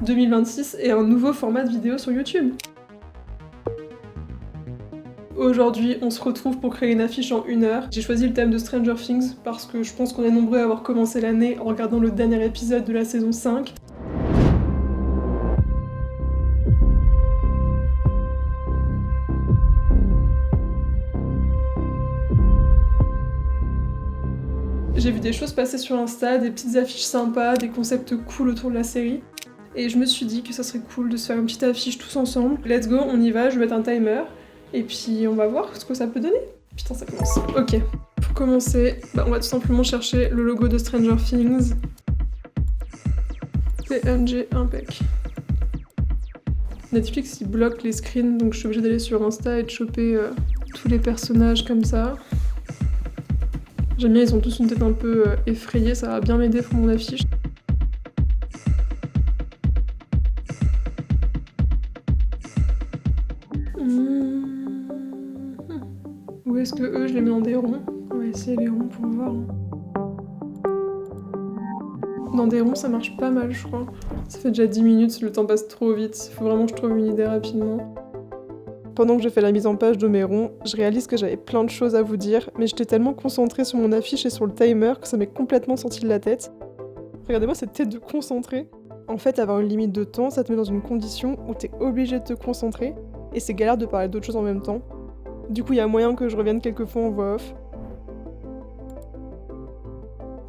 2026 et un nouveau format de vidéo sur YouTube. Aujourd'hui, on se retrouve pour créer une affiche en 1 heure. J'ai choisi le thème de Stranger Things parce que je pense qu'on est nombreux à avoir commencé l'année en regardant le dernier épisode de la saison 5. J'ai vu des choses passer sur Insta, des petites affiches sympas, des concepts cool autour de la série. Et je me suis dit que ça serait cool de se faire une petite affiche tous ensemble. Let's go, on y va, je vais mettre un timer. Et puis on va voir ce que ça peut donner. Putain, ça commence. Ok, pour commencer, on va tout simplement chercher le logo de Stranger Things. PNG impec. Netflix, il bloque les screens, donc je suis obligée d'aller sur Insta et de choper tous les personnages comme ça. J'aime bien, ils ont tous une tête un peu effrayée, ça va bien m'aider pour mon affiche. Où est-ce que eux, je les mets dans des ronds? On va essayer les ronds pour voir. Dans des ronds, ça marche pas mal, je crois. Ça fait déjà 10 minutes, le temps passe trop vite. Faut vraiment que je trouve une idée rapidement. Pendant que je fais la mise en page de mes ronds, je réalise que j'avais plein de choses à vous dire, mais j'étais tellement concentrée sur mon affiche et sur le timer que ça m'est complètement sorti de la tête. Regardez-moi cette tête de concentré. En fait, avoir une limite de temps, ça te met dans une condition où t'es obligé de te concentrer, et c'est galère de parler d'autres choses en même temps. Du coup, il y a moyen que je revienne quelques fois en voix off.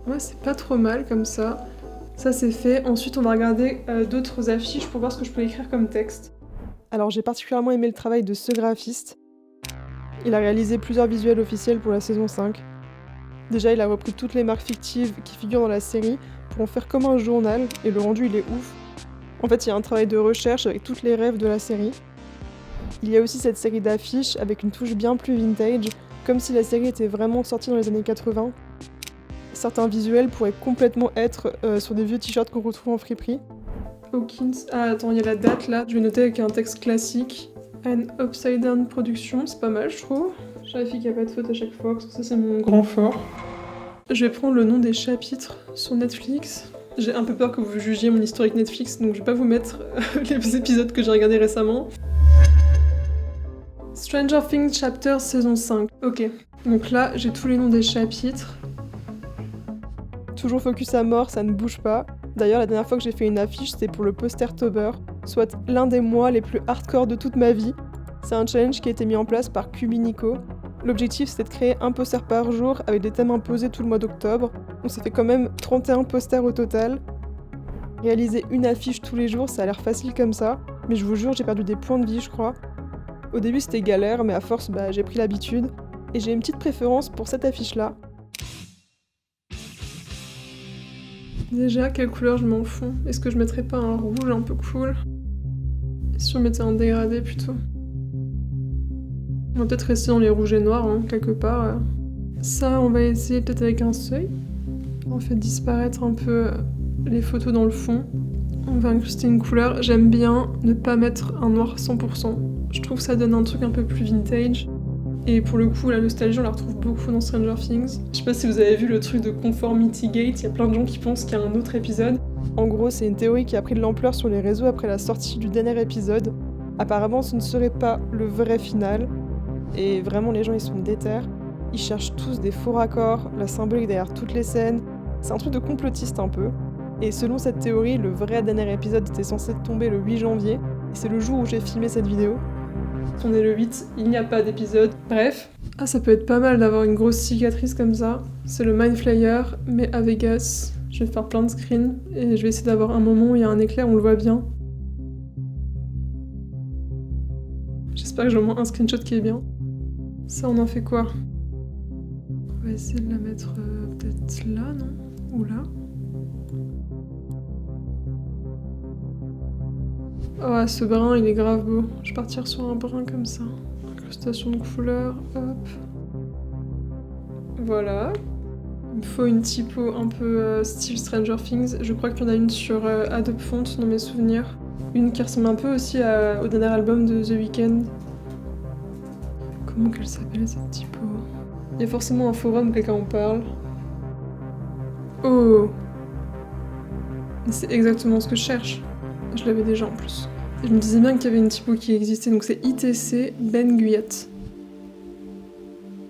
Ouais, c'est pas trop mal comme ça. Ça c'est fait. Ensuite, on va regarder d'autres affiches pour voir ce que je peux écrire comme texte. Alors j'ai particulièrement aimé le travail de ce graphiste. Il a réalisé plusieurs visuels officiels pour la saison 5. Déjà, il a repris toutes les marques fictives qui figurent dans la série pour en faire comme un journal, et le rendu il est ouf. En fait, il y a un travail de recherche avec toutes les rêves de la série. Il y a aussi cette série d'affiches avec une touche bien plus vintage, comme si la série était vraiment sortie dans les années 80. Certains visuels pourraient complètement être sur des vieux t-shirts qu'on retrouve en friperie. Hawkins. Ah, attends, il y a la date là. Je vais noter avec un texte classique. An Upside Down Production, c'est pas mal, je trouve. Je vérifie qu'il n'y a pas de faute à chaque fois, parce que ça, c'est mon grand fort. Je vais prendre le nom des chapitres sur Netflix. J'ai un peu peur que vous jugiez mon historique Netflix, donc je vais pas vous mettre les épisodes que j'ai regardés récemment. Stranger Things Chapter saison 5. Ok, donc là, j'ai tous les noms des chapitres. Toujours focus à mort, ça ne bouge pas. D'ailleurs, la dernière fois que j'ai fait une affiche, c'était pour le Postertober, soit l'un des mois les plus hardcore de toute ma vie. C'est un challenge qui a été mis en place par Cubinico. L'objectif, c'était de créer un poster par jour avec des thèmes imposés tout le mois d'octobre. On s'est fait quand même 31 posters au total. Réaliser une affiche tous les jours, ça a l'air facile comme ça, mais je vous jure, j'ai perdu des points de vie, je crois. Au début, c'était galère, mais à force, j'ai pris l'habitude. Et j'ai une petite préférence pour cette affiche-là. Déjà, quelle couleur je m'en fous? Est-ce que je mettrais pas un rouge un peu cool? Et si on mettait un dégradé plutôt? On va peut-être rester dans les rouges et noirs, quelque part. Ça, on va essayer peut-être avec un seuil. On fait disparaître un peu les photos dans le fond. On va incruster une couleur. J'aime bien ne pas mettre un noir 100%. Je trouve que ça donne un truc un peu plus vintage. Et pour le coup, la nostalgie, on la retrouve beaucoup dans Stranger Things. Je sais pas si vous avez vu le truc de Conformity Gate, il y a plein de gens qui pensent qu'il y a un autre épisode. En gros, c'est une théorie qui a pris de l'ampleur sur les réseaux après la sortie du dernier épisode. Apparemment, ce ne serait pas le vrai final. Et vraiment, les gens, ils sont déter. Ils cherchent tous des faux raccords, la symbolique derrière toutes les scènes. C'est un truc de complotiste un peu. Et selon cette théorie, le vrai dernier épisode était censé tomber le 8 janvier. Et c'est le jour où j'ai filmé cette vidéo. On est le 8, il n'y a pas d'épisode. Bref. Ah, ça peut être pas mal d'avoir une grosse cicatrice comme ça. C'est le Mind Flayer, mais à Vegas. Je vais faire plein de screens et je vais essayer d'avoir un moment où il y a un éclair, on le voit bien. J'espère que j'ai au moins un screenshot qui est bien. Ça, on en fait quoi? On va essayer de la mettre peut-être là, non? Ou là? Oh, ce brun, il est grave beau. Je vais partir sur un brun comme ça. Incrustation de couleurs, hop. Voilà. Il me faut une typo un peu style Stranger Things. Je crois qu'il y en a une sur Adobe Font dans mes souvenirs. Une qui ressemble un peu aussi au dernier album de The Weeknd. Comment qu'elle s'appelle cette typo? Il y a forcément un forum où quelqu'un en parle. Oh! C'est exactement ce que je cherche. Je l'avais déjà en plus. Et je me disais bien qu'il y avait une typo qui existait, donc c'est ITC Ben Guyat.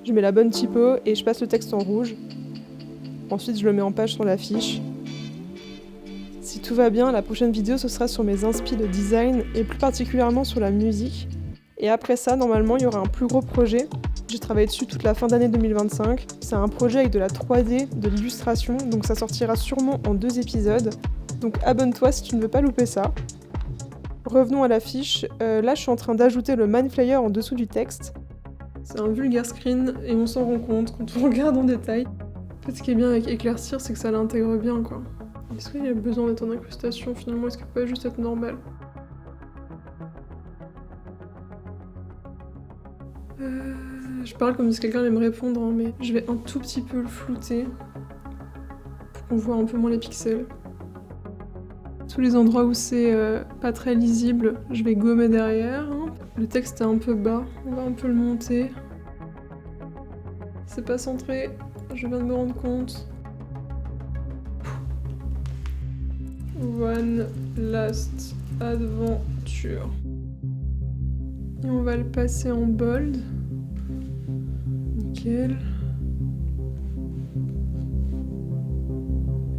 Je mets la bonne typo et je passe le texte en rouge. Ensuite, je le mets en page sur l'affiche. Si tout va bien, la prochaine vidéo, ce sera sur mes inspi de design et plus particulièrement sur la musique. Et après ça, normalement, il y aura un plus gros projet. J'ai travaillé dessus toute la fin d'année 2025. C'est un projet avec de la 3D, de l'illustration, donc ça sortira sûrement en 2 épisodes. Donc abonne-toi si tu ne veux pas louper ça. Revenons à l'affiche. Là, je suis en train d'ajouter le man flyer en dessous du texte. C'est un vulgaire screen et on s'en rend compte quand on regarde en détail. En fait, ce qui est bien avec éclaircir, c'est que ça l'intègre bien, quoi. Est-ce qu'il y a besoin d'être en incrustation finalement? Est-ce qu'il peut pas juste être normal? Je parle comme si quelqu'un allait me répondre, hein, mais je vais un tout petit peu le flouter pour qu'on voit un peu moins les pixels. Tous les endroits où c'est pas très lisible, je vais gommer derrière. Hein. Le texte est un peu bas, on va un peu le monter. C'est pas centré, je viens de me rendre compte. One last adventure. Et on va le passer en bold. Nickel.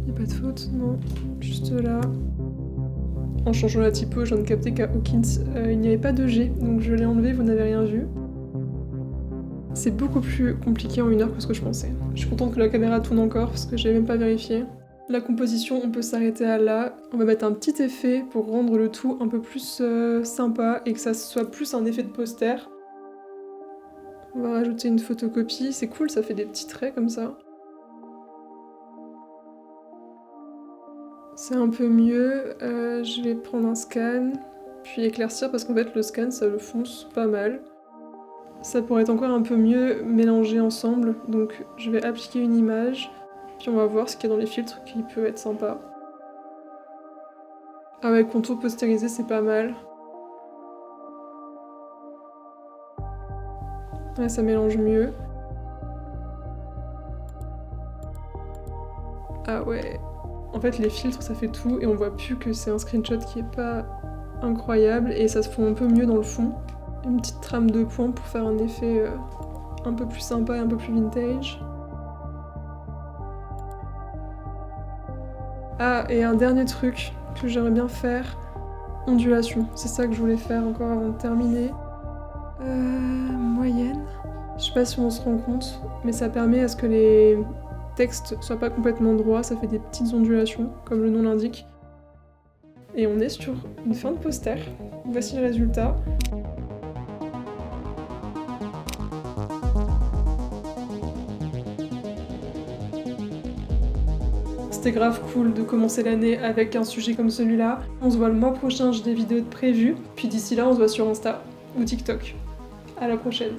Y'a pas de faute, non. Juste là. En changeant la typo, je viens de capter qu'à Hawkins, il n'y avait pas de G, donc je l'ai enlevé, vous n'avez rien vu. C'est beaucoup plus compliqué en 1 heure que ce que je pensais. Je suis contente que la caméra tourne encore, parce que j'ai même pas vérifié. La composition, on peut s'arrêter à là. On va mettre un petit effet pour rendre le tout un peu plus sympa et que ça soit plus un effet de poster. On va rajouter une photocopie, c'est cool, ça fait des petits traits comme ça. C'est un peu mieux, je vais prendre un scan, puis éclaircir parce qu'en fait le scan ça le fonce pas mal. Ça pourrait être encore un peu mieux mélangé ensemble, donc je vais appliquer une image, puis on va voir ce qu'il y a dans les filtres qui peut être sympa. Ah ouais, contour postérisé c'est pas mal. Ouais, ça mélange mieux. Ah ouais. En fait, les filtres, ça fait tout, et on voit plus que c'est un screenshot qui est pas incroyable, et ça se fond un peu mieux dans le fond. Une petite trame de points pour faire un effet un peu plus sympa et un peu plus vintage. Ah, et un dernier truc que j'aimerais bien faire, ondulation. C'est ça que je voulais faire encore avant de terminer. Moyenne. Je sais pas si on se rend compte, mais ça permet à ce que les textes soient pas complètement droits, ça fait des petites ondulations, comme le nom l'indique. Et on est sur une fin de poster. Voici le résultat. C'était grave cool de commencer l'année avec un sujet comme celui-là. On se voit le mois prochain, j'ai des vidéos de prévues. Puis d'ici là, on se voit sur Insta ou TikTok. À la prochaine.